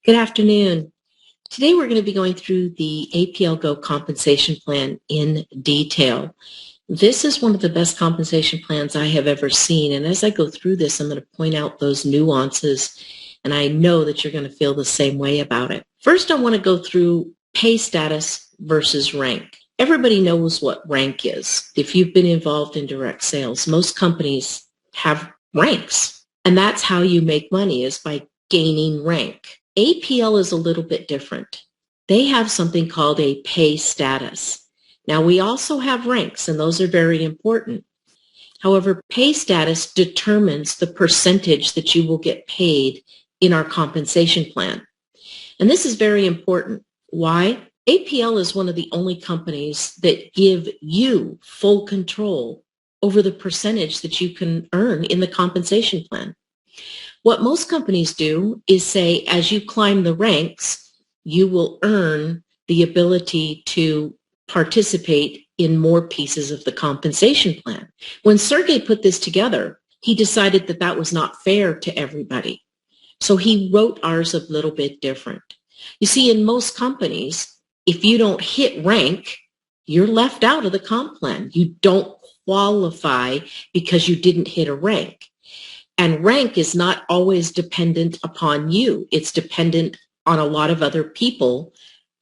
Good afternoon. Today we're going to be going through the APL Go compensation plan in detail. This is one of the best compensation plans I have ever seen, and as I go through this, I'm going to point out those nuances, and I know that you're going to feel the same way about it. First, I want to go through pay status versus rank. Everybody knows what rank is. If you've been involved in direct sales, most companies have ranks, and that's how you make money, is by gaining rank. APL is a little bit different. They have something called a pay status. Now, we also have ranks, and those are very important. However, pay status determines the percentage that you will get paid in our compensation plan. And this is very important. Why? APL is one of the only companies that give you full control over the percentage that you can earn in the compensation plan. What most companies do is say, as you climb the ranks, you will earn the ability to participate in more pieces of the compensation plan. When Sergey put this together, he decided that that was not fair to everybody. So he wrote ours a little bit different. You see, in most companies, if you don't hit rank, you're left out of the comp plan. You don't qualify because you didn't hit a rank. And rank is not always dependent upon you. It's dependent on a lot of other people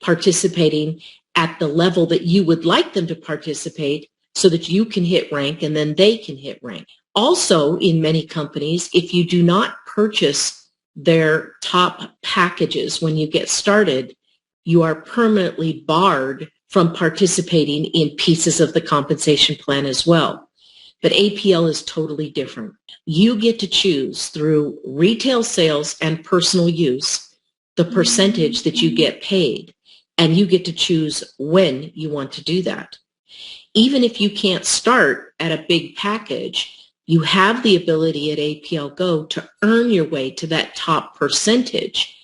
participating at the level that you would like them to participate so that you can hit rank and then they can hit rank. Also, in many companies, if you do not purchase their top packages when you get started, you are permanently barred from participating in pieces of the compensation plan as well. But APL is totally different. You get to choose through retail sales and personal use the percentage that you get paid, and you get to choose when you want to do that. Even if you can't start at a big package, you have the ability at APL Go to earn your way to that top percentage,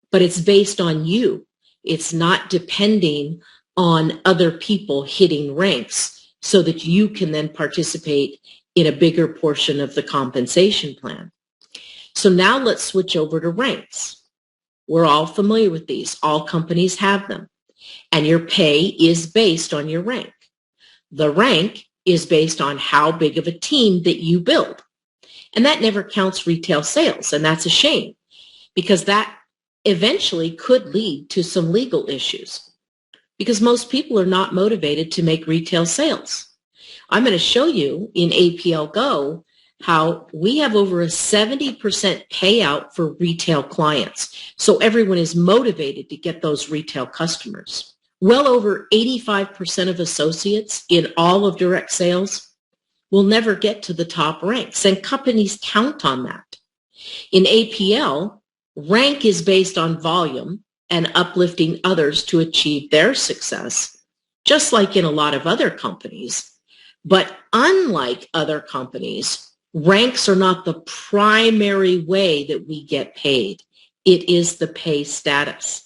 but it's based on you. It's not depending on other people hitting ranks, so that you can then participate in a bigger portion of the compensation plan. So now let's switch over to ranks. We're all familiar with these. All companies have them. And your pay is based on your rank. The rank is based on how big of a team that you build. And that never counts retail sales, and that's a shame, because that eventually could lead to some legal issues, because most people are not motivated to make retail sales. I'm going to show you in APL Go how we have over a 70% payout for retail clients. So everyone is motivated to get those retail customers. Well over 85% of associates in all of direct sales will never get to the top ranks, and companies count on that. In APL, rank is based on volume and uplifting others to achieve their success, just like in a lot of other companies. But unlike other companies, ranks are not the primary way that we get paid. It is the pay status,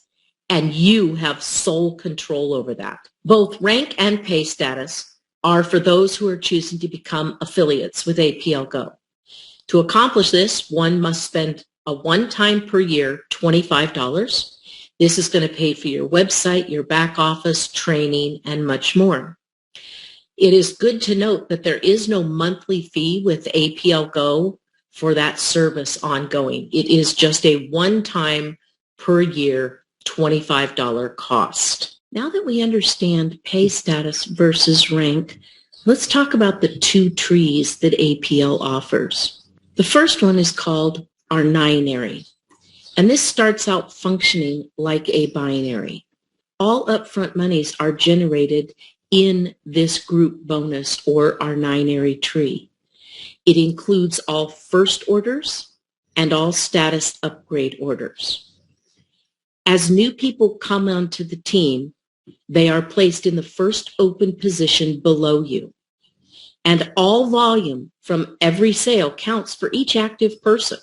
and you have sole control over that. Both rank and pay status are for those who are choosing to become affiliates with APL Go. To accomplish this, one must spend a one-time per year $25. This is going to pay for your website, your back office, training, and much more. It is good to note that there is no monthly fee with APL Go for that service ongoing. It is just a one-time per year $25 cost. Now that we understand pay status versus rank, let's talk about the two trees that APL offers. The first one is called our binary. And this starts out functioning like a binary. All upfront monies are generated in this group bonus or our binary tree. It includes all first orders and all status upgrade orders. As new people come onto the team, they are placed in the first open position below you. And all volume from every sale counts for each active person.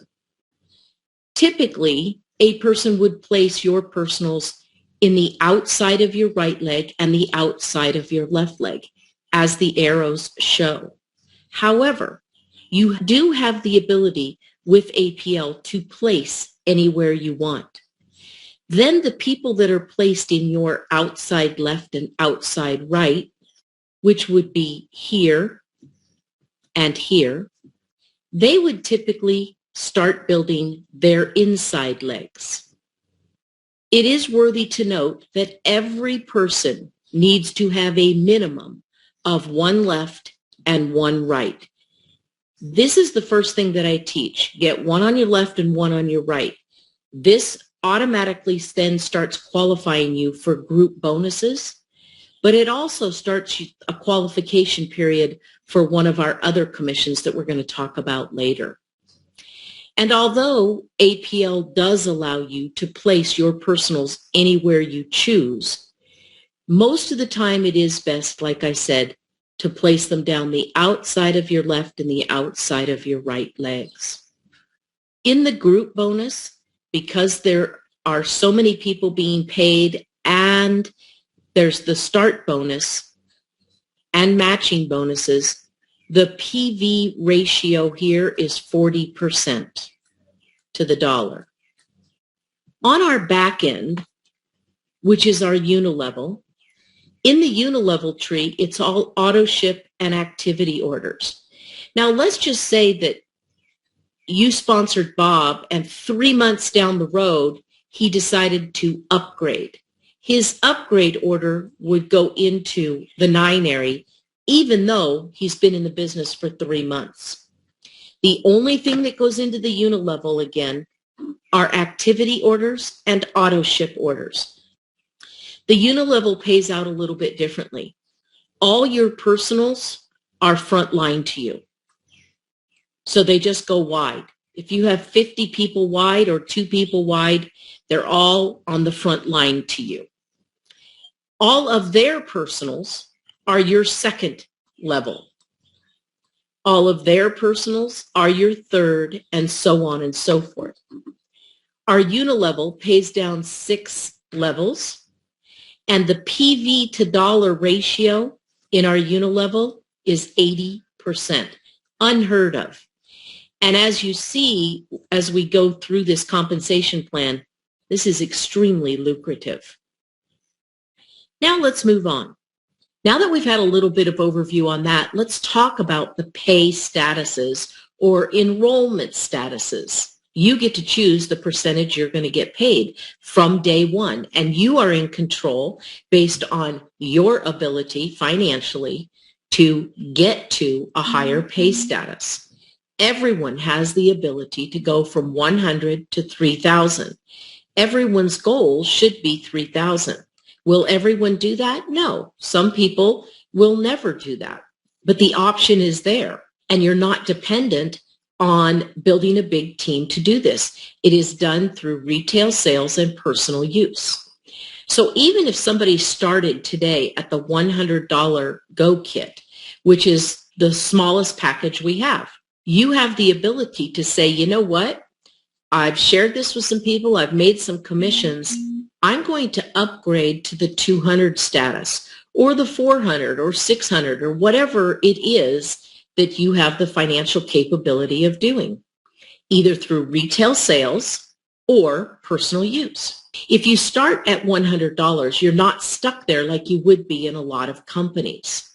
Typically, a person would place your personals in the outside of your right leg and the outside of your left leg, as the arrows show. However, you do have the ability with APL to place anywhere you want. Then the people that are placed in your outside left and outside right, which would be here and here, they would typically start building their inside legs. It is worthy to note that every person needs to have a minimum of one left and one right. This is the first thing that I teach. Get one on your left and one on your right. This automatically then starts qualifying you for group bonuses, but it also starts a qualification period for one of our other commissions that we're going to talk about later. And although APL does allow you to place your personals anywhere you choose, most of the time it is best, like I said, to place them down the outside of your left and the outside of your right legs. In the group bonus, because there are so many people being paid and there's the start bonus and matching bonuses, the PV ratio here is 40% to the dollar. On our back end, which is our unilevel, in the unilevel tree, it's all auto ship and activity orders. Now, let's just say that you sponsored Bob and 3 months down the road, he decided to upgrade. His upgrade order would go into the 9-ary, even though he's been in the business for 3 months. The only thing that goes into the unilevel again are activity orders and auto ship orders. The unilevel pays out a little bit differently. All your personals are front line to you. So they just go wide. If you have 50 people wide or 2 people wide, they're all on the front line to you. All of their personals are your second level. All of their personals are your third, and so on and so forth. Our unilevel pays down 6 levels, and the PV to dollar ratio in our unilevel is 80%. Unheard of. And as you see, as we go through this compensation plan, this is extremely lucrative. Now let's move on. Now that we've had a little bit of overview on that, let's talk about the pay statuses or enrollment statuses. You get to choose the percentage you're going to get paid from day one, and you are in control based on your ability financially to get to a higher pay status. Everyone has the ability to go from 100 to 3,000. Everyone's goal should be 3,000. Will everyone do that? No. Some people will never do that. But the option is there, and you're not dependent on building a big team to do this. It is done through retail sales and personal use. So even if somebody started today at the $100 Go Kit, which is the smallest package we have, you have the ability to say, you know what? I've shared this with some people. I've made some commissions. I'm going to upgrade to the 200 status or the 400 or 600 or whatever it is that you have the financial capability of doing, either through retail sales or personal use. If you start at $100, you're not stuck there like you would be in a lot of companies.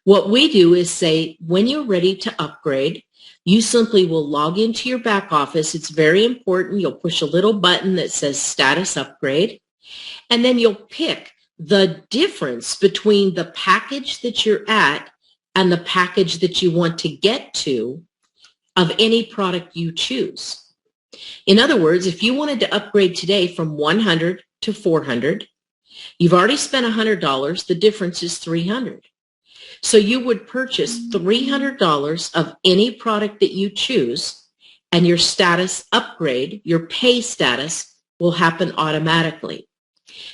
What we do is say, when you're ready to upgrade, you simply will log into your back office. It's very important. You'll push a little button that says status upgrade, and then you'll pick the difference between the package that you're at and the package that you want to get to of any product you choose. In other words, if you wanted to upgrade today from 100 to 400, you've already spent $100. The difference is $300. So you would purchase $300 of any product that you choose, and your status upgrade, your pay status, will happen automatically.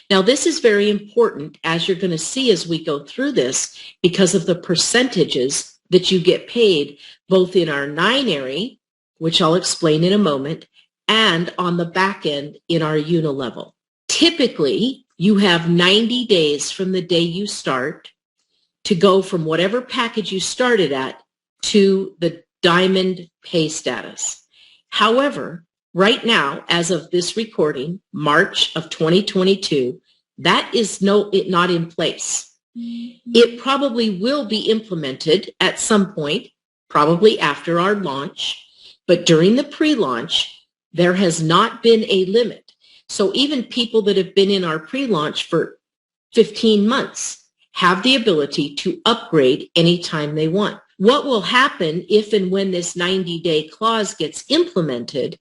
Now, this is very important, as you're going to see as we go through this, because of the percentages that you get paid both in our 9-ary, which I'll explain in a moment, and on the back end in our unilevel. Typically, you have 90 days from the day you start to go from whatever package you started at to the diamond pay status. However, Right now, as of this recording, March of 2022, that is not in place. It probably will be implemented at some point, probably after our launch, but during the pre-launch, there has not been a limit. So even people that have been in our pre-launch for 15 months have the ability to upgrade anytime they want. What will happen if and when this 90-day clause gets implemented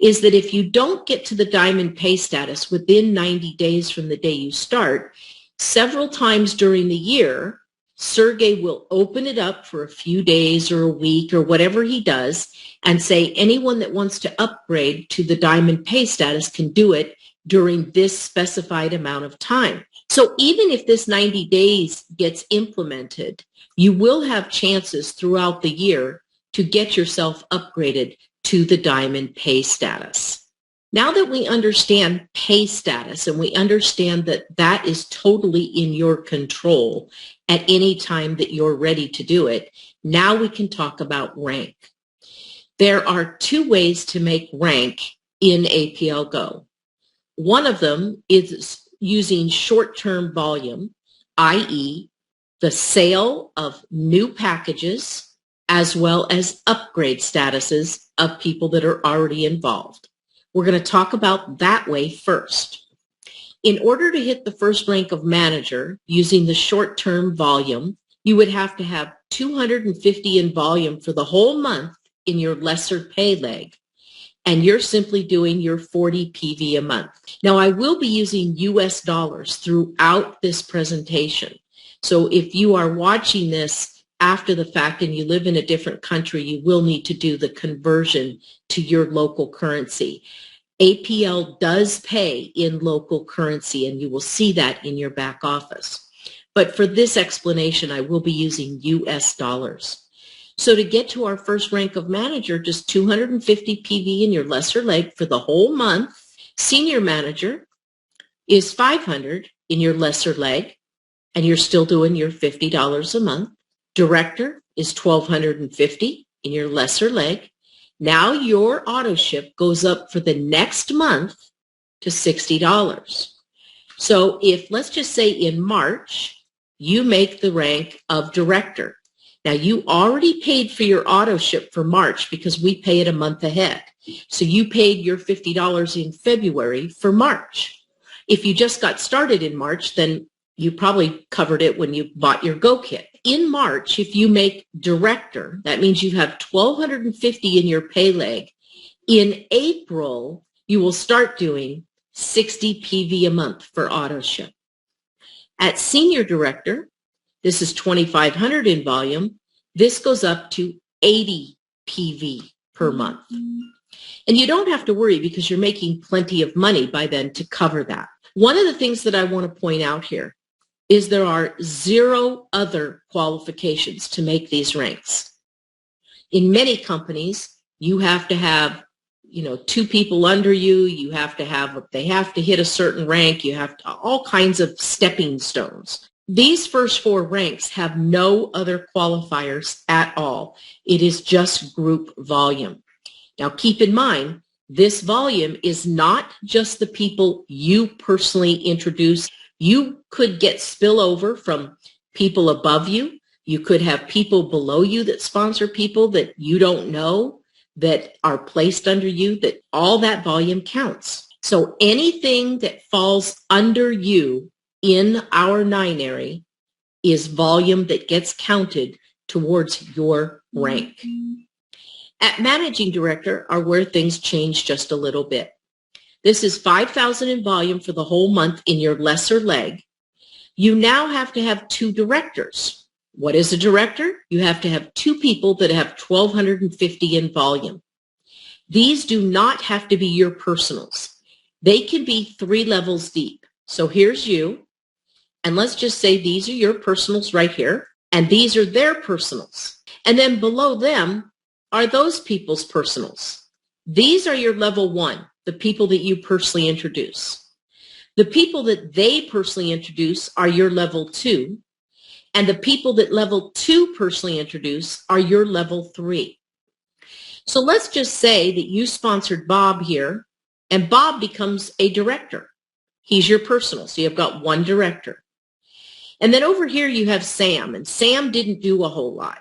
is that if you don't get to the Diamond Pay status within 90 days from the day you start, several times during the year, Sergey will open it up for a few days or a week or whatever he does and say anyone that wants to upgrade to the Diamond Pay status can do it during this specified amount of time. So even if this 90 days gets implemented, you will have chances throughout the year to get yourself upgraded to the Diamond Pay status. Now that we understand pay status and we understand that that is totally in your control at any time that you're ready to do it, now we can talk about rank. There are two ways to make rank in APL Go. One of them is using short-term volume, i.e., the sale of new packages as well as upgrade statuses of people that are already involved. We're going to talk about that way first. In order to hit the first rank of manager using the short-term volume, you would have to have 250 in volume for the whole month in your lesser pay leg, and you're simply doing your 40 PV a month. Now, I will be using US dollars throughout this presentation. So if you are watching this after the fact and you live in a different country, you will need to do the conversion to your local currency. APL does pay in local currency, and you will see that in your back office. But for this explanation, I will be using US dollars. So to get to our first rank of manager, just 250 PV in your lesser leg for the whole month. Senior manager is 500 in your lesser leg, and you're still doing your $50 a month. Director is 1,250 in your lesser leg. Now your auto ship goes up for the next month to $60. So if, let's just say in March, you make the rank of director. Now you already paid for your auto ship for March because we pay it a month ahead. So you paid your $50 in February for March. If you just got started in March, then you probably covered it when you bought your Go Kit. In March, if you make director, that means you have 1,250 in your pay leg. In April, you will start doing 60 PV a month for auto ship. At senior director, this is 2,500 in volume. This goes up to 80 PV per month. And you don't have to worry because you're making plenty of money by then to cover that. One of the things that I want to point out here is there are 0 other qualifications to make these ranks. In many companies, you have to have, 2 people under you. They have to hit a certain rank. You have all kinds of stepping stones. These first 4 ranks have no other qualifiers at all. It is just group volume. Now keep in mind, this volume is not just the people you personally introduce. You could get spillover from people above you. You could have people below you that sponsor people that you don't know that are placed under you, that all that volume counts. So anything that falls under you in our 9- ary is volume that gets counted towards your rank. At managing director are where things change just a little bit. This is 5,000 in volume for the whole month in your lesser leg. You now have to have 2 directors. What is a director? You have to have 2 people that have 1,250 in volume. These do not have to be your personals. They can be 3 levels deep. So here's you, and let's just say these are your personals right here, and these are their personals. And then below them are those people's personals. These are your level 1, the people that you personally introduce. The people that they personally introduce are your level 2, and the people that level 2 personally introduce are your level 3. So let's just say that you sponsored Bob here, and Bob becomes a director. He's your personal, so you've got one director. And then over here you have Sam, and Sam didn't do a whole lot.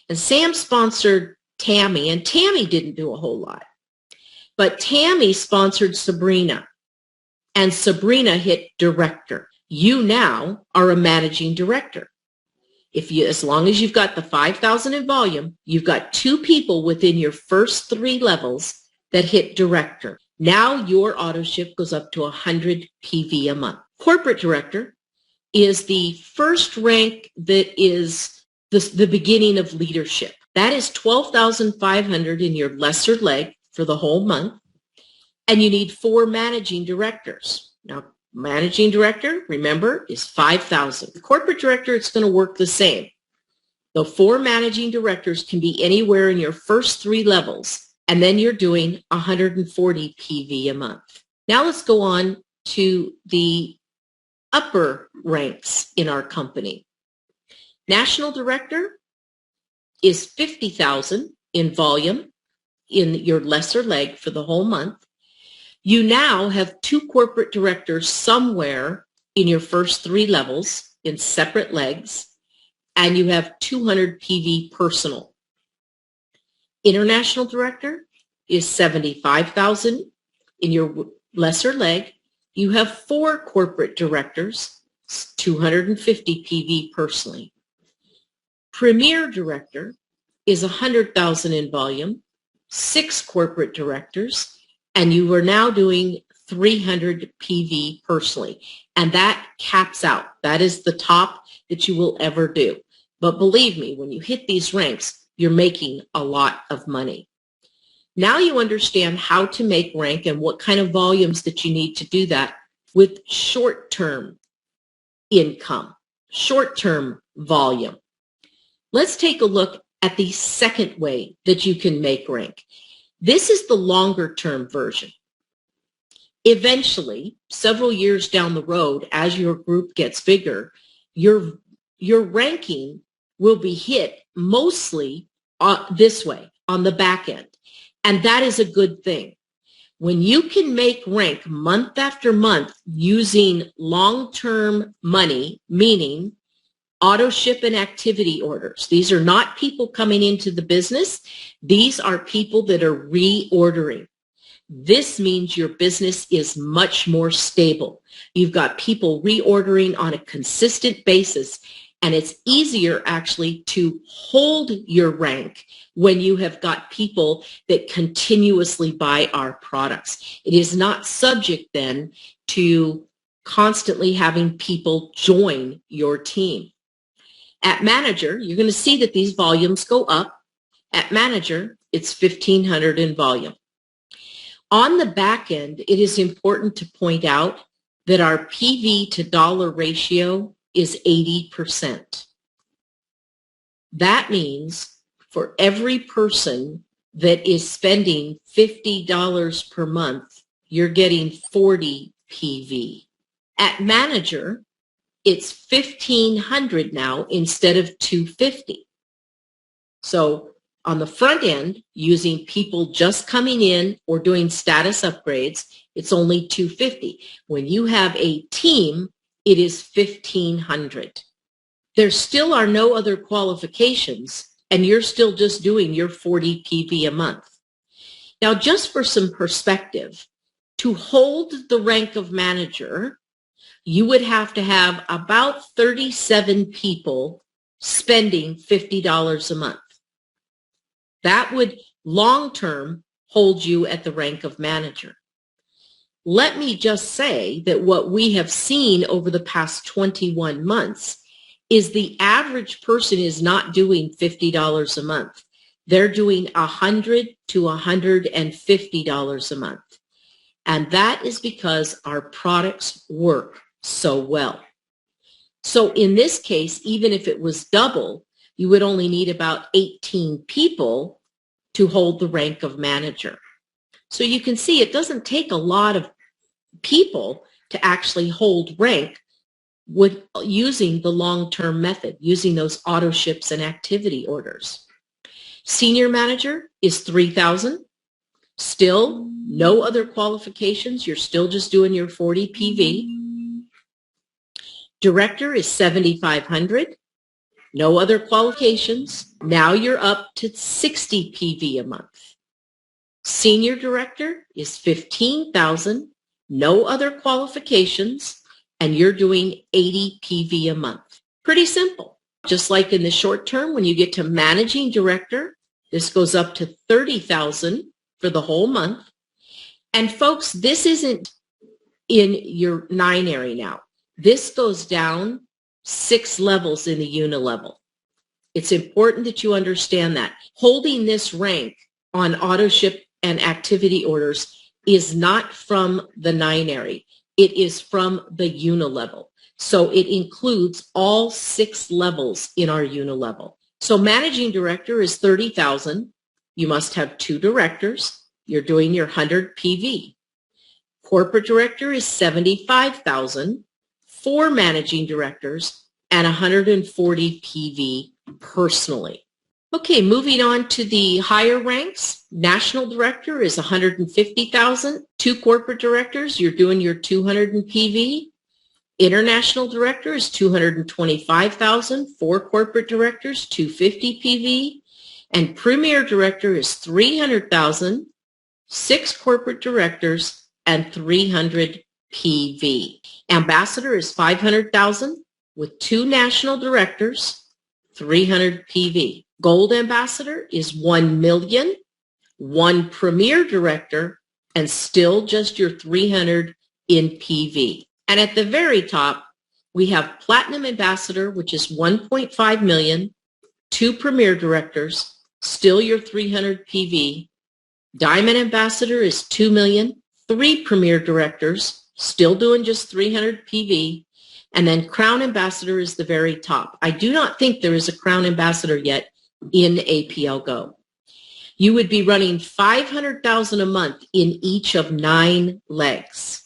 And Sam sponsored Tammy, and Tammy didn't do a whole lot. But Tammy sponsored Sabrina, and Sabrina hit director. You now are a managing director. As long as you've got the 5,000 in volume, you've got 2 people within your first 3 levels that hit director. Now your auto ship goes up to 100 PV a month. Corporate director is the first rank that is the beginning of leadership. That is 12,500 in your lesser leg for the whole month, and you need 4 managing directors. Now, managing director, remember, is 5,000. The corporate director, it's going to work the same. The 4 managing directors can be anywhere in your first 3 levels, and then you're doing 140 PV a month. Now let's go on to the upper ranks in our company. National director is 50,000 in volume in your lesser leg for the whole month. You now have 2 corporate directors somewhere in your first 3 levels in separate legs, and you have 200 PV personal. International director is 75,000 in your lesser leg. You have 4 corporate directors, 250 PV personally. Premier director is 100,000 in volume, 6 corporate directors, and you are now doing 300 PV personally. And that caps out. That is the top that you will ever do. But believe me, when you hit these ranks, you're making a lot of money. Now you understand how to make rank and what kind of volumes that you need to do that with short-term income, short-term volume. Let's take a look at the second way that you can make rank. This is the longer-term version. Eventually, several years down the road, as your group gets bigger, your ranking will be hit mostly this way, on the back end. And that is a good thing. When you can make rank month after month using long-term money, meaning auto ship and activity orders. These are not people coming into the business. These are people that are reordering. This means your business is much more stable. You've got people reordering on a consistent basis, and it's easier actually to hold your rank when you have got people that continuously buy our products. It is not subject then to constantly having people join your team. At manager, you're going to see that these volumes go up. At manager, it's 1,500 in volume. On the back end, it is important to point out that our PV to dollar ratio is 80%. That means for every person that is spending $50 per month, you're getting 40 PV. At manager, it's 1,500 now instead of 250. So on the front end, using people just coming in or doing status upgrades, it's only 250. When you have a team, it is 1,500. There still are no other qualifications, and you're still just doing your 40 PV a month. Now, just for some perspective, to hold the rank of manager, you would have to have about 37 people spending $50 a month. That would long-term hold you at the rank of manager. Let me just say that what we have seen over the past 21 months is the average person is not doing $50 a month. They're doing $100 to $150 a month. And that is because our products work so well. So in this case, even if it was double, you would only need about 18 people to hold the rank of manager. So you can see it doesn't take a lot of people to actually hold rank with using the long-term method, using those auto ships and activity orders. Senior manager is 3,000. Still no other qualifications. You're still just doing your 40 PV. Director is 7,500. No other qualifications. Now you're up to 60 PV a month. Senior director is 15,000. No other qualifications, and you're doing 80 PV a month. Pretty simple. Just like in the short term, when you get to managing director, this goes up to 30,000 for the whole month. And folks, this isn't in your ninary now. This goes down 6 levels in the unilevel. It's important that you understand that. Holding this rank on auto ship and activity orders is not from the ninary. It is from the unilevel. So it includes all 6 levels in our unilevel. So managing director is 30,000. You must have 2 directors. You're doing your 100 PV. Corporate director is 75,000, 4 managing directors, and 140 PV personally. Okay, moving on to the higher ranks. National director is 150,000. 2 corporate directors, you're doing your 200 PV. International director is 225,000. 4 corporate directors, 250 PV. And premier director is 300,000. 6 corporate directors and 300 PV. Ambassador is 500,000 with 2 national directors, 300 PV. Gold ambassador is 1 million, 1 premier director, and still just your 300 in PV. And at the very top, we have platinum ambassador, which is 1.5 million, 2 premier directors, still your 300 PV. Diamond ambassador is 2 million, 3 premier directors, still doing just 300 PV. And then crown ambassador is the very top. I do not think there is a crown ambassador yet in APL Go. You would be running 500,000 a month in each of 9 legs.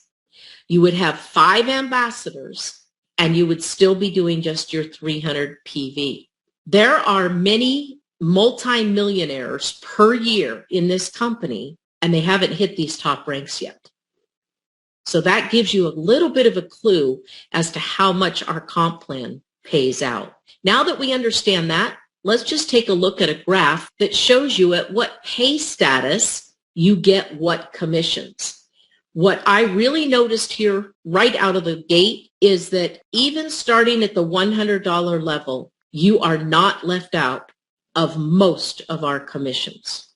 You would have 5 ambassadors, and you would still be doing just your 300 PV. There are many multimillionaires per year in this company, and they haven't hit these top ranks yet. So that gives you a little bit of a clue as to how much our comp plan pays out. Now that we understand that, let's just take a look at a graph that shows you at what pay status you get what commissions. What I really noticed here right out of the gate is that even starting at the $100 level, you are not left out of most of our commissions.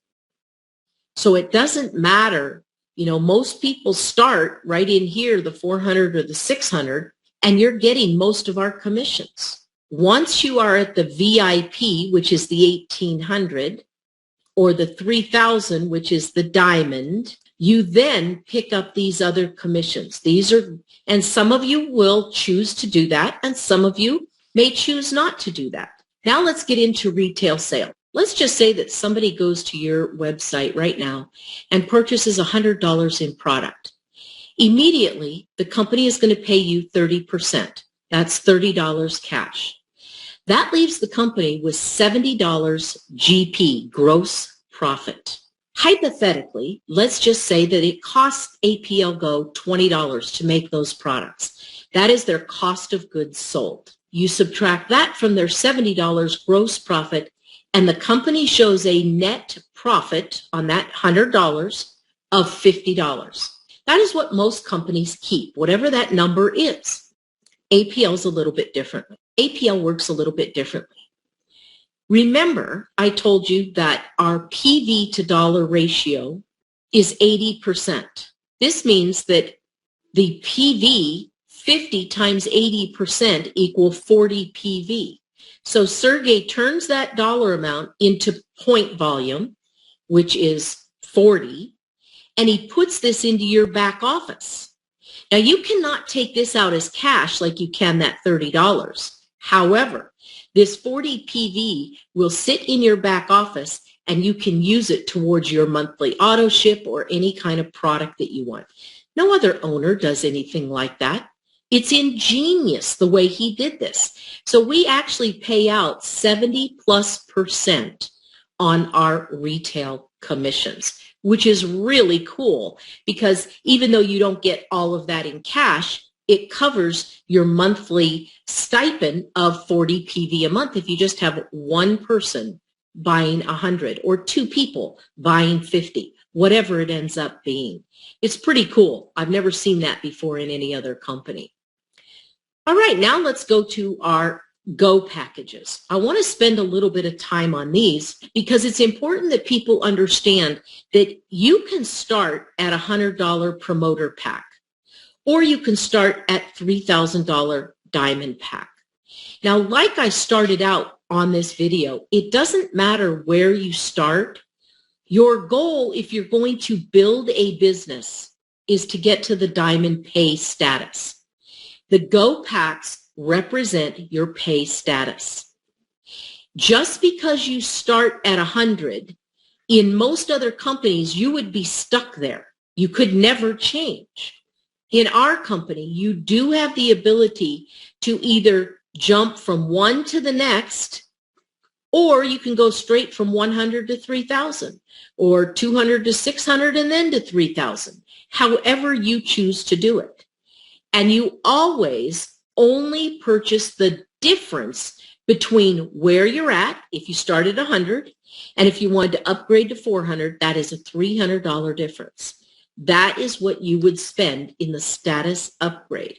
So it doesn't matter. You know, most people start right in here, the 400 or the 600, and you're getting most of our commissions. Once you are at the VIP, which is the 1,800, or the 3,000, which is the diamond, you then pick up these other commissions. These are, and some of you will choose to do that, and some of you may choose not to do that. Now let's get into retail sale. Let's just say that somebody goes to your website right now and purchases $100 in product. Immediately, the company is going to pay you 30%. That's $30 cash. That leaves the company with $70 GP, gross profit. Hypothetically, let's just say that it costs APL Go $20 to make those products. That is their cost of goods sold. You subtract that from their $70 gross profit, and the company shows a net profit on that $100 of $50. That is what most companies keep, whatever that number is. APL is a little bit different. APL works a little bit differently. Remember, I told you that our PV to dollar ratio is 80%. This means that the PV, 50 times 80% equal 40 PV. So Sergey turns that dollar amount into point volume, which is 40, and he puts this into your back office. Now, you cannot take this out as cash like you can that $30. However, this 40 PV will sit in your back office, and you can use it towards your monthly auto ship or any kind of product that you want. No other owner does anything like that. It's ingenious the way he did this. So we actually pay out 70+% on our retail commissions, which is really cool because even though you don't get all of that in cash, it covers your monthly stipend of 40 PV a month if you just have one person buying 100 or two people buying 50, whatever it ends up being. It's pretty cool. I've never seen that before in any other company. All right, now let's go to our Go packages. I want to spend a little bit of time on these because it's important that people understand that you can start at a $100 promoter pack, or you can start at $3,000 diamond pack. Now, like I started out on this video, it doesn't matter where you start. Your goal, if you're going to build a business, is to get to the diamond pay status. The Go packs represent your pay status. Just because you start at 100, in most other companies, you would be stuck there. You could never change. In our company, you do have the ability to either jump from one to the next, or you can go straight from 100 to 3,000, or 200 to 600 and then to 3,000, however you choose to do it. And you always only purchase the difference between where you're at, if you start at 100, and if you wanted to upgrade to 400, that is a $300 difference. That is what you would spend in the status upgrade.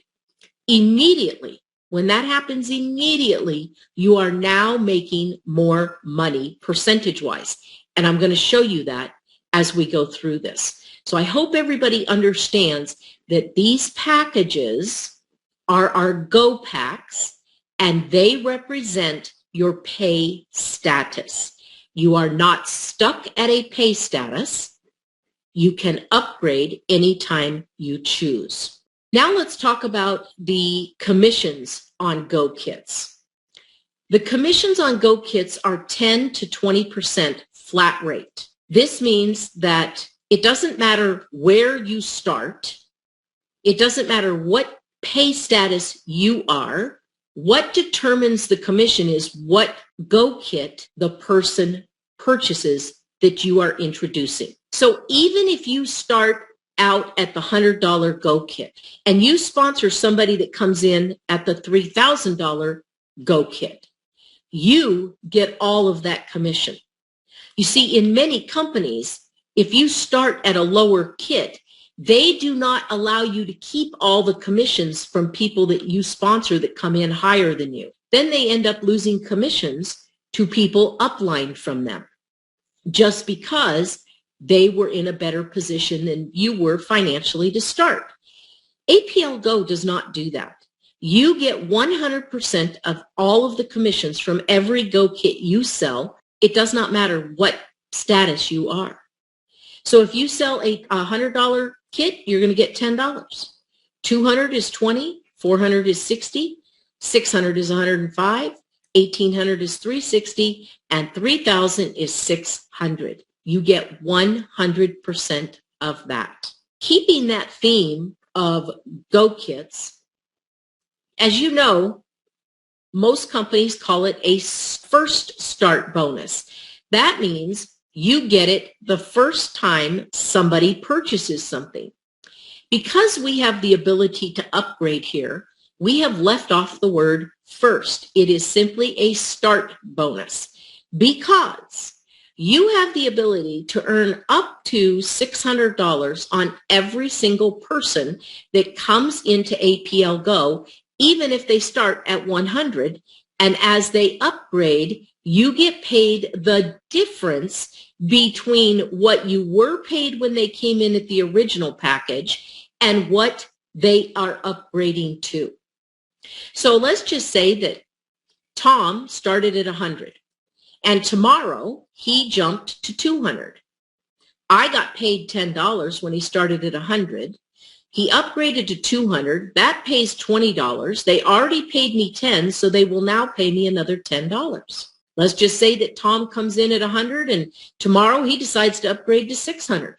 Immediately, when that happens immediately, you are now making more money percentage-wise. And I'm going to show you that as we go through this. So I hope everybody understands that these packages are our Go packs, and they represent your pay status. You are not stuck at a pay status. You can upgrade anytime you choose. Now let's talk about the commissions on Go kits. The commissions on Go kits are 10 to 20% flat rate. This means that it doesn't matter where you start. It doesn't matter what pay status you are. What determines the commission is what Go kit the person purchases that you are introducing. So even if you start out at the $100 Go kit and you sponsor somebody that comes in at the $3,000 Go kit, you get all of that commission. You see, in many companies, if you start at a lower kit, they do not allow you to keep all the commissions from people that you sponsor that come in higher than you. Then they end up losing commissions to people upline from them just because they were in a better position than you were financially to start. APL Go does not do that. You get 100% of all of the commissions from every Go kit you sell. It does not matter what status you are. So if you sell a $100 kit, you're going to get $10. 200 is 20, 400 is 60, 600 is 105, 1,800 is 360, and 3,000 is 600. You get 100% of that. Keeping that theme of Go kits, as you know, most companies call it a first start bonus. That means you get it the first time somebody purchases something. Because we have the ability to upgrade here, we have left off the word first. It is simply a start bonus because you have the ability to earn up to $600 on every single person that comes into APL Go, even if they start at 100. And as they upgrade, you get paid the difference between what you were paid when they came in at the original package and what they are upgrading to. So let's just say that Tom started at 100 and tomorrow he jumped to 200. I got paid $10 when he started at 100. He upgraded to 200. That pays $20. They already paid me 10, so they will now pay me another $10. Let's just say that Tom comes in at 100 and tomorrow he decides to upgrade to 600.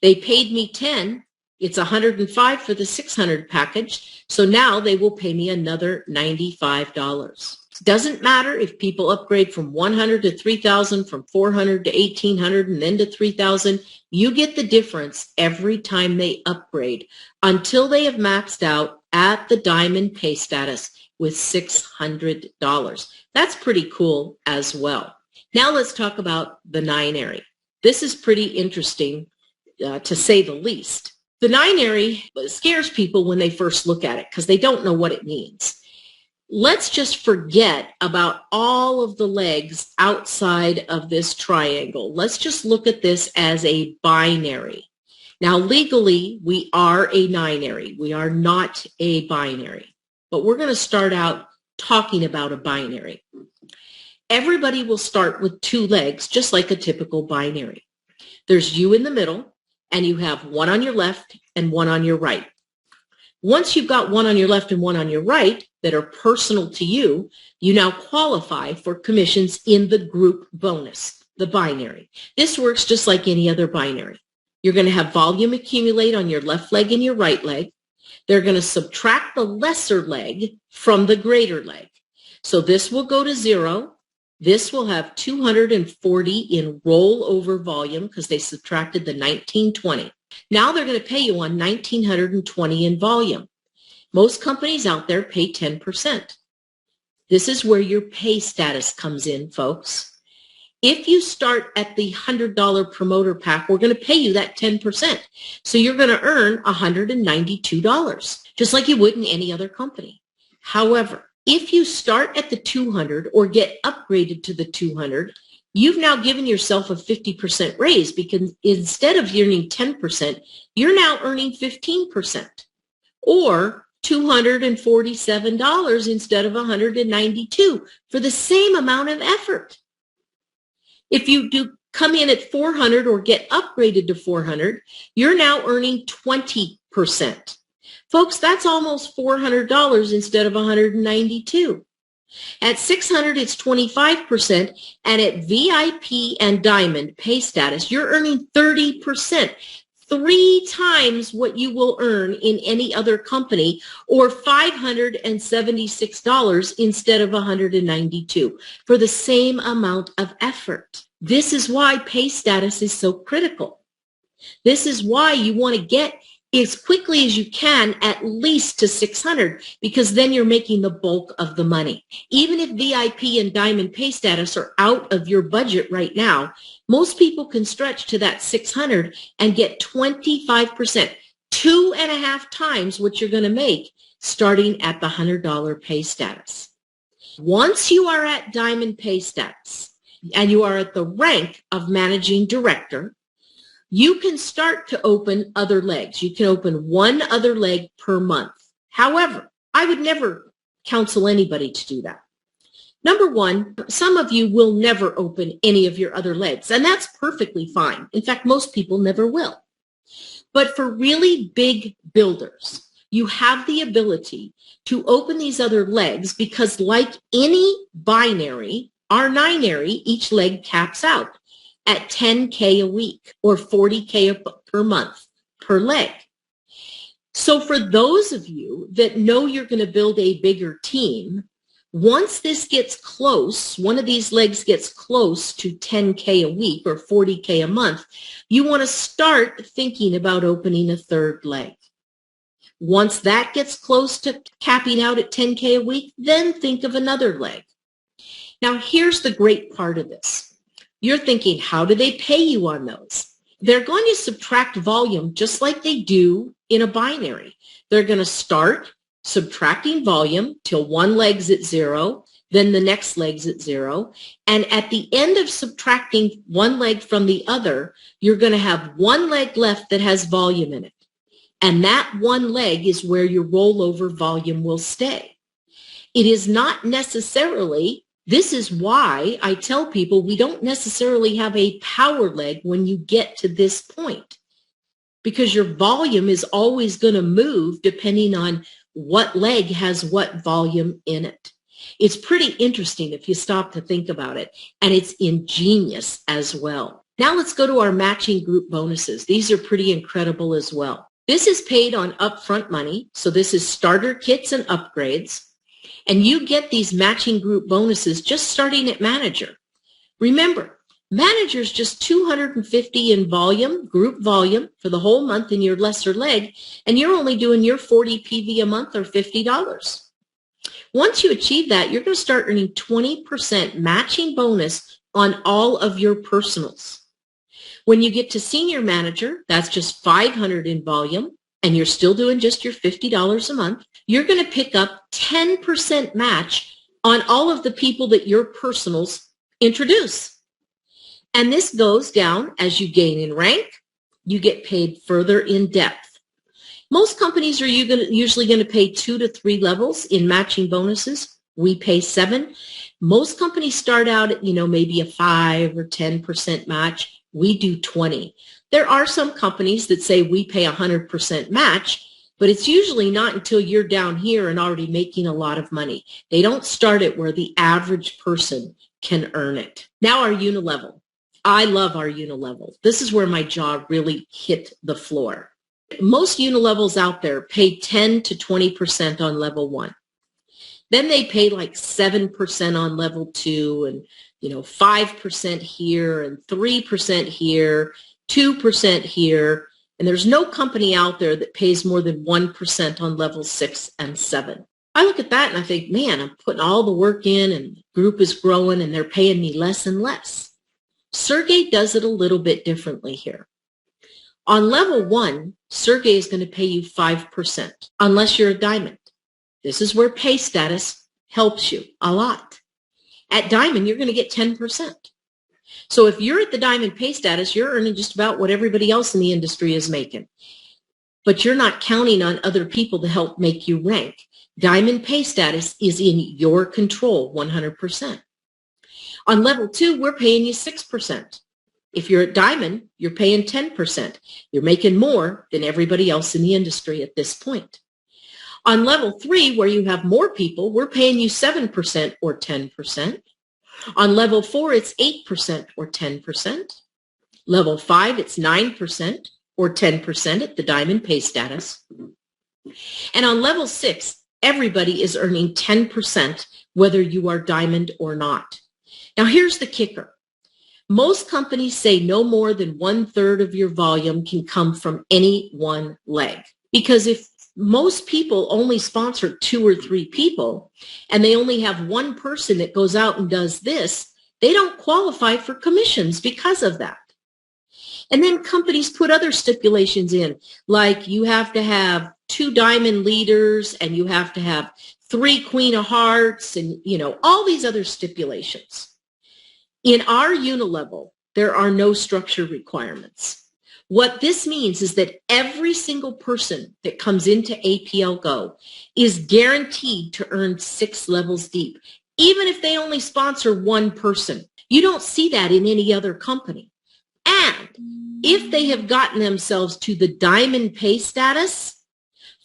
They paid me 10. It's 105 for the 600 package. So now they will pay me another $95. Doesn't matter if people upgrade from 100 to 3,000, from 400 to 1,800, and then to 3,000. You get the difference every time they upgrade until they have maxed out at the diamond pay status with $600. That's pretty cool as well. Now let's talk about the binary. This is pretty interesting, to say the least. The binary scares people when they first look at it because they don't know what it means. Let's just forget about all of the legs outside of this triangle. Let's just look at this as a binary. Now, legally, we are a binary. We are not a binary. But we're going to start out talking about a binary. Everybody will start with two legs, just like a typical binary. There's you in the middle, and you have one on your left and one on your right. Once you've got one on your left and one on your right that are personal to you, you now qualify for commissions in the group bonus, the binary. This works just like any other binary. You're going to have volume accumulate on your left leg and your right leg. They're going to subtract the lesser leg from the greater leg. So this will go to 0. This will have 240 in rollover volume because they subtracted the 1920. Now they're going to pay you on 1,920 in volume. Most companies out there pay 10%. This is where your pay status comes in, folks. If you start at the $100 promoter pack, we're going to pay you that 10%. So you're going to earn $192, just like you would in any other company. However, if you start at the 200 or get upgraded to the 200, you've now given yourself a 50% raise because instead of earning 10%, you're now earning 15% or $247 instead of $192 for the same amount of effort. If you do come in at 400 or get upgraded to 400, you're now earning 20%. Folks, that's almost $400 instead of $192. At 600, it's 25%, and at VIP and Diamond pay status, you're earning 30%, 3 times what you will earn in any other company, or $576 instead of $192 for the same amount of effort. This is why pay status is so critical. This is why you want to get as quickly as you can, at least to 600, because then you're making the bulk of the money. Even if VIP and Diamond pay status are out of your budget right now, most people can stretch to that 600 and get 25%, 2.5 times what you're going to make starting at the $100 pay status. Once you are at Diamond pay status and you are at the rank of managing director, you can start to open other legs. You can open one other leg per month. However, I would never counsel anybody to do that. Number one, some of you will never open any of your other legs, and that's perfectly fine. In fact, most people never will. But for really big builders, you have the ability to open these other legs because like any binary, our binary, each leg caps out at $10K a week or $40K per month per leg. So for those of you that know you're going to build a bigger team, once this gets close, one of these legs gets close to $10K a week or $40K a month, you want to start thinking about opening a third leg. Once that gets close to capping out at $10K a week, then think of another leg. Now here's the great part of this. You're thinking, how do they pay you on those? They're going to subtract volume just like they do in a binary. They're going to start subtracting volume till one leg's at 0, then the next leg's at 0. And at the end of subtracting one leg from the other, you're going to have one leg left that has volume in it. And that one leg is where your rollover volume will stay. It is not necessarily. This is why I tell people we don't necessarily have a power leg when you get to this point, because your volume is always going to move depending on what leg has what volume in it. It's pretty interesting if you stop to think about it, and it's ingenious as well. Now let's go to our matching group bonuses. These are pretty incredible as well. This is paid on upfront money, so this is starter kits and upgrades. And you get these matching group bonuses just starting at manager. Remember, manager's just 250 in volume, group volume for the whole month in your lesser leg, and you're only doing your 40 PV a month or $50. Once you achieve that, you're going to start earning 20% matching bonus on all of your personals. When you get to senior manager, that's just 500 in volume, and you're still doing just your $50 a month. You're going to pick up 10% match on all of the people that your personals introduce. And this goes down as you gain in rank. You get paid further in depth. Most companies are usually going to pay 2 to 3 levels in matching bonuses. We pay 7. Most companies start out at, maybe a 5 or 10% match. We do 20. There are some companies that say we pay 100% match, but it's usually not until you're down here and already making a lot of money. They don't start it where the average person can earn it. Now our unilevel. I love our unilevel. This is where my jaw really hit the floor. Most unilevels out there pay 10 to 20% on level 1. Then they pay like 7% on level 2 and 5% here and 3% here, 2% here. And there's no company out there that pays more than 1% on level 6 and 7. I look at that and I think, man, I'm putting all the work in and the group is growing and they're paying me less and less. Sergey does it a little bit differently here. On level 1, Sergey is going to pay you 5% unless you're a diamond. This is where pay status helps you a lot. At diamond, you're going to get 10%. So if you're at the diamond pay status, you're earning just about what everybody else in the industry is making. But you're not counting on other people to help make you rank. Diamond pay status is in your control 100%. On level 2, we're paying you 6%. If you're at diamond, you're paying 10%. You're making more than everybody else in the industry at this point. On level 3, where you have more people, we're paying you 7% or 10%. On level 4, it's 8% or 10%. Level 5, it's 9% or 10% at the diamond pay status. And on level 6, everybody is earning 10% whether you are diamond or not. Now here's the kicker. Most companies say no more than 1/3 of your volume can come from any one leg. Because if most people only sponsor 2 or 3 people and they only have one person that goes out and does this, they don't qualify for commissions because of that. And then companies put other stipulations in, like you have to have 2 diamond leaders and you have to have 3 queen of hearts and, all these other stipulations. In our unilevel, there are no structure requirements. What this means is that every single person that comes into APL Go is guaranteed to earn 6 levels deep, even if they only sponsor one person. You don't see that in any other company. And if they have gotten themselves to the diamond pay status,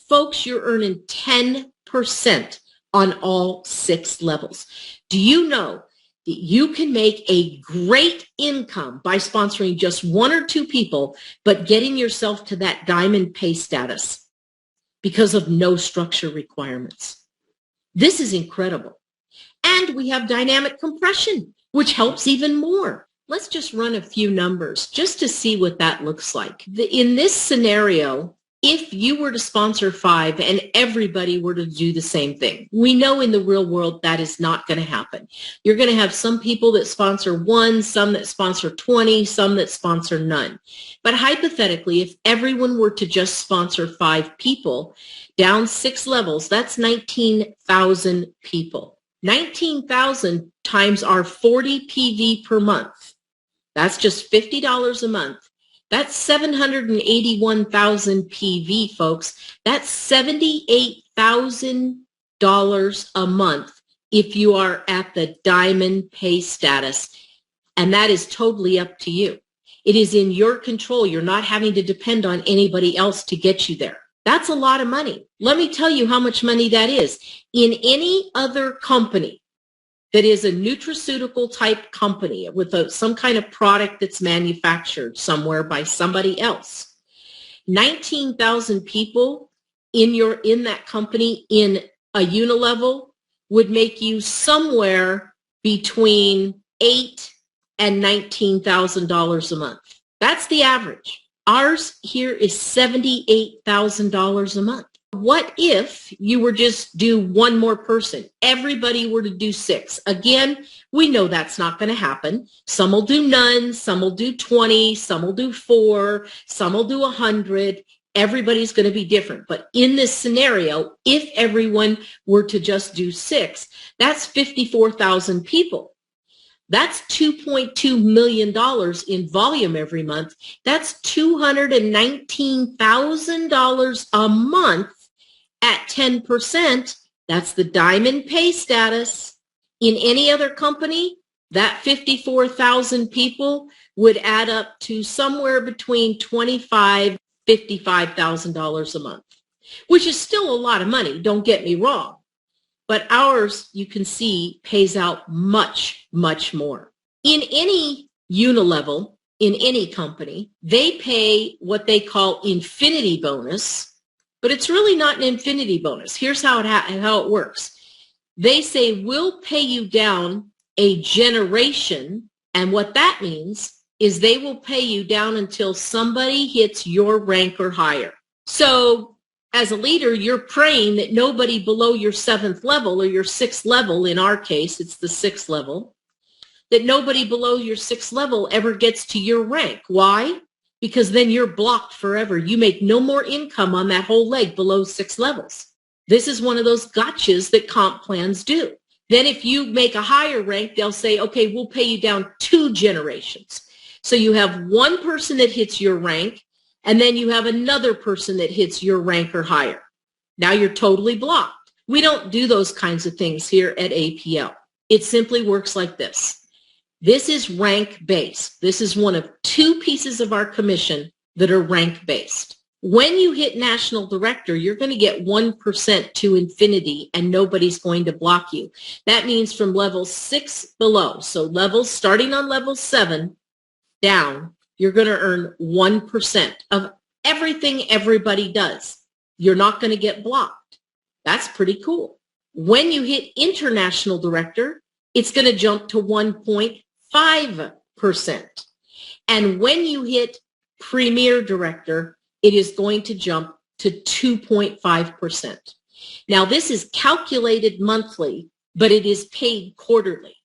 folks, you're earning 10% on all 6 levels. Do you know that you can make a great income by sponsoring just 1 or 2 people, but getting yourself to that diamond pay status because of no structure requirements? This is incredible. And we have dynamic compression, which helps even more. Let's just run a few numbers just to see what that looks like. In this scenario, if you were to sponsor 5 and everybody were to do the same thing, we know in the real world that is not going to happen. You're going to have some people that sponsor 1, some that sponsor 20, some that sponsor none. But hypothetically, if everyone were to just sponsor 5 people, down 6 levels, that's 19,000 people. 19,000 times our 40 PV per month. That's just $50 a month. That's 781,000 PV, folks. That's $78,000 a month if you are at the diamond pay status. And that is totally up to you. It is in your control. You're not having to depend on anybody else to get you there. That's a lot of money. Let me tell you how much money that is. In any other company that is a nutraceutical type company with some kind of product that's manufactured somewhere by somebody else, 19,000 people in that company in a unilevel would make you somewhere between $8,000 and $19,000 a month. That's the average. Ours here is $78,000 a month. What if you were just do one more person? Everybody were to do 6. Again, we know that's not going to happen. Some will do none, some will do 20, some will do 4, some will do 100. Everybody's going to be different. But in this scenario, if everyone were to just do 6, that's 54,000 people. That's $2.2 million in volume every month. That's $219,000 a month at 10%. That's the diamond pay status. In any other company, that 54,000 people would add up to somewhere between $25,000 $55,000 a month, which is still a lot of money, don't get me wrong. But ours, you can see, pays out much, much more. In any unilevel, in any company, they pay what they call infinity bonus, but it's really not an infinity bonus. Here's how it works. They say, we'll pay you down a generation, and what that means is they will pay you down until somebody hits your rank or higher. So as a leader, you're praying that nobody below your 7th level or your 6th level, in our case, it's the 6th level, that nobody below your 6th level ever gets to your rank. Why? Because then you're blocked forever. You make no more income on that whole leg below 6 levels. This is one of those gotchas that comp plans do. Then if you make a higher rank, they'll say, okay, we'll pay you down 2 generations. So you have one person that hits your rank, and then you have another person that hits your rank or higher. Now you're totally blocked. We don't do those kinds of things here at APL. It simply works like this. This is rank-based. This is one of 2 pieces of our commission that are rank-based. When you hit national director, you're going to get 1% to infinity, and nobody's going to block you. That means from level 6 below, so levels starting on level 7 down, you're going to earn 1% of everything everybody does. You're not going to get blocked. That's pretty cool. When you hit international director, it's going to jump to 1.5%. And when you hit premier director, it is going to jump to 2.5%. Now, this is calculated monthly, but it is paid quarterly.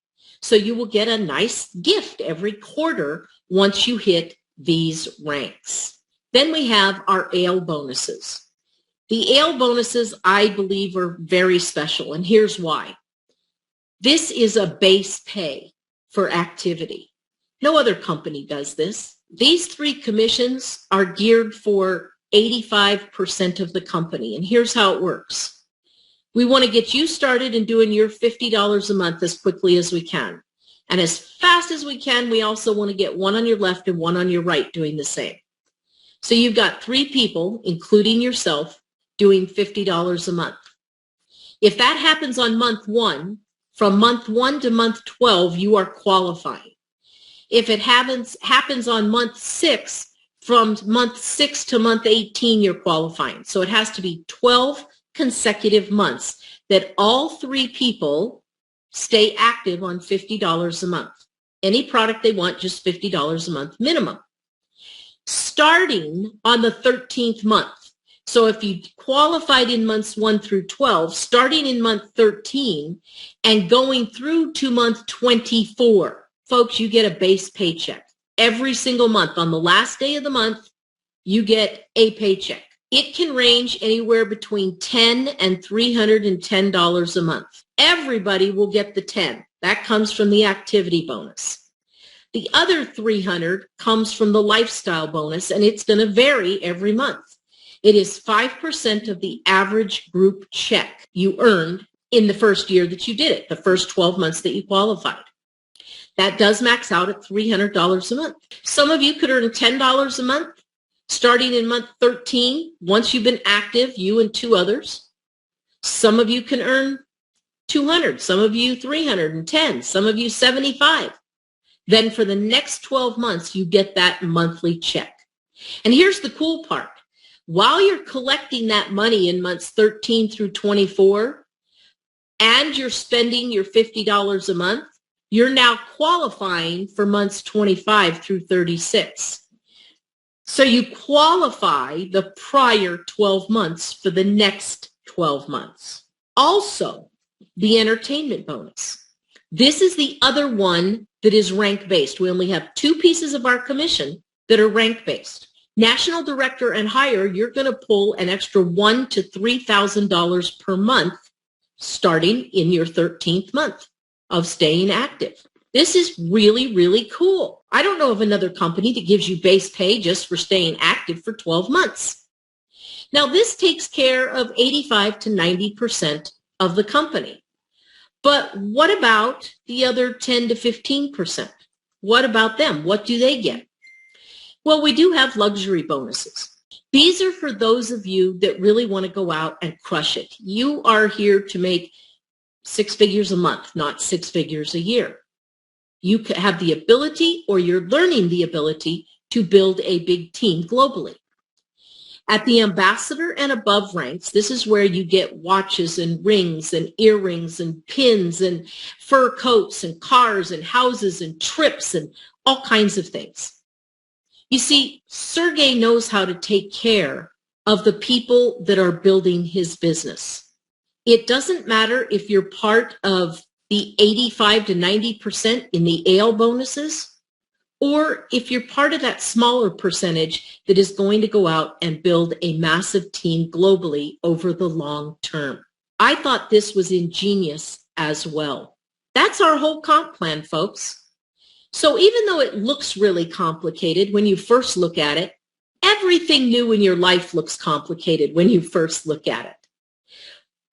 So you will get a nice gift every quarter once you hit these ranks. Then we have our APL bonuses. The APL bonuses, I believe, are very special, and here's why. This is a base pay for activity. No other company does this. These 3 commissions are geared for 85% of the company, and here's how it works. We want to get you started in doing your $50 a month as quickly as we can. And as fast as we can, we also want to get one on your left and one on your right doing the same. So you've got 3 people, including yourself, doing $50 a month. If that happens on month 1, from month 1 to month 12, you are qualifying. If it happens on month 6, from month 6 to month 18, you're qualifying. So it has to be 12 consecutive months that all 3 people stay active on $50 a month. Any product they want, just $50 a month minimum. Starting on the 13th month. So if you qualified in months 1 through 12, starting in month 13 and going through to month 24, folks, you get a base paycheck. Every single month, on the last day of the month, you get a paycheck. It can range anywhere between $10 and $310 a month. Everybody will get the 10. That comes from the activity bonus. The other $300 comes from the lifestyle bonus, and it's going to vary every month. It is 5% of the average group check you earned in the first year that you did it, the first 12 months that you qualified. That does max out at $300 a month. Some of you could earn $10 a month starting in month 13 once you've been active, you and 2 others. Some of you can earn $200, some of you $310, some of you $75. Then for the next 12 months, you get that monthly check. And here's the cool part. While you're collecting that money in months 13 through 24, and you're spending your $50 a month, you're now qualifying for months 25 through 36. So you qualify the prior 12 months for the next 12 months. Also, the entertainment bonus. This is the other one that is rank-based. We only have two pieces of our commission that are rank-based. National director and higher, you're going to pull an extra $1,000 to $3,000 per month starting in your 13th month of staying active. This is really, really cool. I don't know of another company that gives you base pay just for staying active for 12 months. Now, this takes care of 85 to 90% of the company. But what about the other 10 to 15%? What about them? What do they get? Well, we do have luxury bonuses. These are for those of you that really want to go out and crush it. You are here to make 6 figures a month, not 6 figures a year. You have the ability, or you're learning the ability, to build a big team globally. At the ambassador and above ranks, this is where you get watches and rings and earrings and pins and fur coats and cars and houses and trips and all kinds of things. You see, Sergey knows how to take care of the people that are building his business. It doesn't matter if you're part of the 85 to 90% in the APL bonuses, or if you're part of that smaller percentage that is going to go out and build a massive team globally over the long term. I thought this was ingenious as well. That's our whole comp plan, folks. So even though it looks really complicated when you first look at it, everything new in your life looks complicated when you first look at it.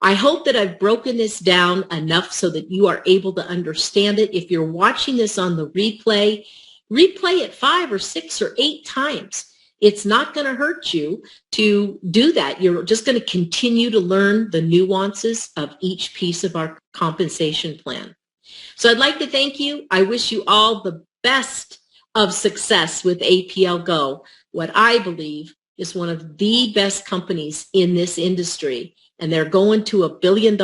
I hope that I've broken this down enough so that you are able to understand it. If you're watching this on the replay it 5 or 6 or 8 times. It's not going to hurt you to do that. You're just going to continue to learn the nuances of each piece of our compensation plan. So I'd like to thank you. I wish you all the best of success with APL Go, what I believe is one of the best companies in this industry. And they're going to $1 billion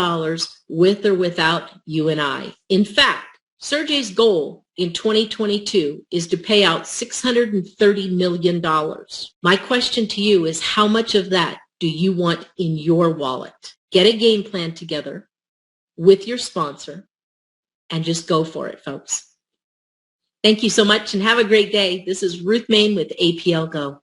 with or without you and I. In fact, Sergey's goal in 2022 is to pay out $630 million. My question to you is, how much of that do you want in your wallet? Get a game plan together with your sponsor and just go for it, folks. Thank you so much and have a great day. This is Ruth Main with APL Go.